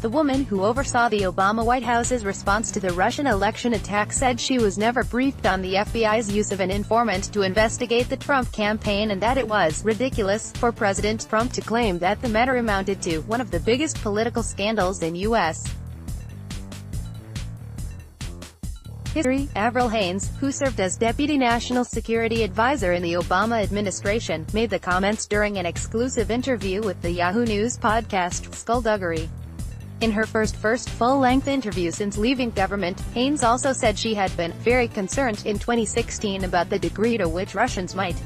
The woman who oversaw the Obama White House's response to the Russian election attack said she was never briefed on the FBI's use of an informant to investigate the Trump campaign and that it was ridiculous for President Trump to claim that the matter amounted to one of the biggest political scandals in U.S. history. Avril Haines, who served as Deputy National Security Advisor in the Obama administration, made the comments during an exclusive interview with the Yahoo News podcast, Skulldugger. In her first full-length interview since leaving government, Haines also said she had been very concerned in 2016 about the degree to which Russians might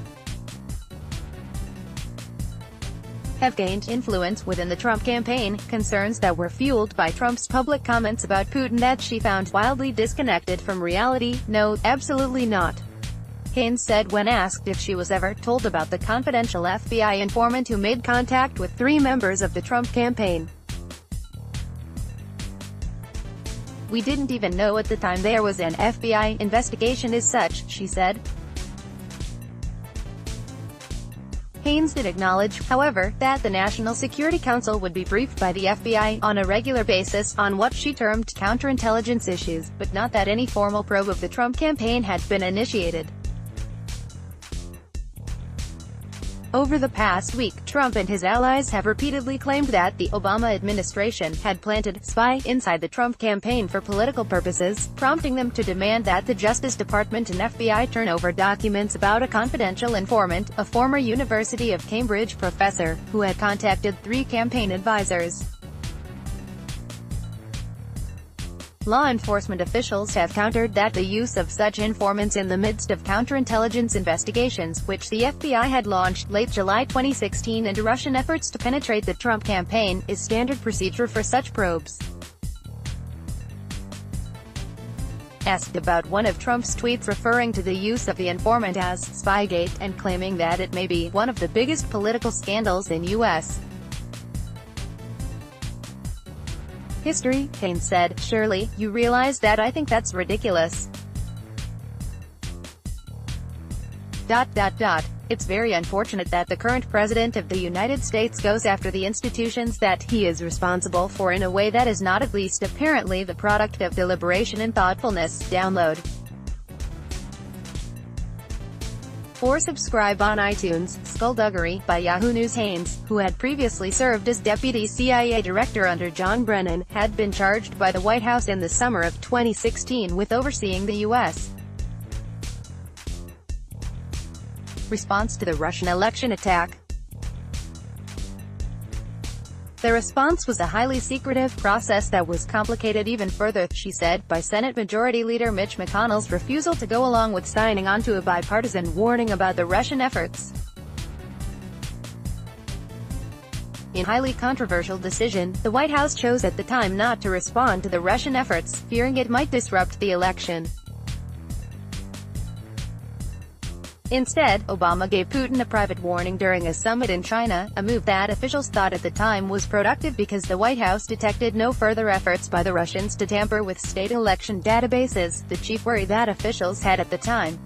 have gained influence within the Trump campaign, concerns that were fueled by Trump's public comments about Putin that she found wildly disconnected from reality. No, absolutely not. Haines said when asked if she was ever told about the confidential FBI informant who made contact with 3 members of the Trump campaign. "We didn't even know at the time there was an FBI investigation as such," she said. Haines did acknowledge, however, that the National Security Council would be briefed by the FBI on a regular basis on what she termed counterintelligence issues, but not that any formal probe of the Trump campaign had been initiated. Over the past week, Trump and his allies have repeatedly claimed that the Obama administration had planted spy inside the Trump campaign for political purposes, prompting them to demand that the Justice Department and FBI turn over documents about a confidential informant, a former University of Cambridge professor, who had contacted 3 campaign advisors. Law enforcement officials have countered that the use of such informants in the midst of counterintelligence investigations, which the FBI had launched late July 2016 into Russian efforts to penetrate the Trump campaign, is standard procedure for such probes. Asked about one of Trump's tweets referring to the use of the informant as Spygate, and claiming that it may be one of the biggest political scandals in U.S. history, Haines said, "Surely, you realize that I think that's ridiculous. It's very unfortunate that the current President of the United States goes after the institutions that he is responsible for in a way that is not at least apparently the product of deliberation and thoughtfulness." Download or subscribe on iTunes. Skulldugger by Yahoo News. Haines, who had previously served as Deputy CIA Director under John Brennan, had been charged by the White House in the summer of 2016 with overseeing the U.S. response to the Russian election attack. The response was a highly secretive process that was complicated even further, she said, by Senate Majority Leader Mitch McConnell's refusal to go along with signing onto a bipartisan warning about the Russian efforts. In a highly controversial decision, the White House chose at the time not to respond to the Russian efforts, fearing it might disrupt the election. Instead, Obama gave Putin a private warning during a summit in China, a move that officials thought at the time was productive because the White House detected no further efforts by the Russians to tamper with state election databases, the chief worry that officials had at the time.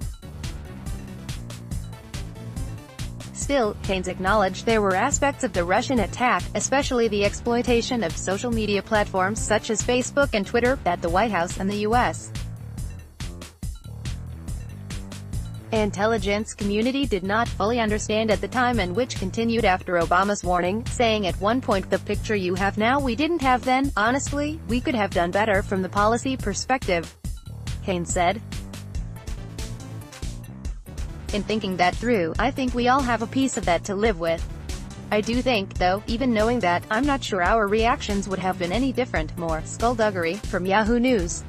Still, Haines acknowledged there were aspects of the Russian attack, especially the exploitation of social media platforms such as Facebook and Twitter, that the White House and the U.S. intelligence community did not fully understand at the time, and which continued after Obama's warning, saying at one point, "The picture you have now we didn't have then. Honestly, we could have done better from the policy perspective," Haines said. "In thinking that through, I think we all have a piece of that to live with. I do think, though, even knowing that, I'm not sure our reactions would have been any different." More Skulldugger from Yahoo News.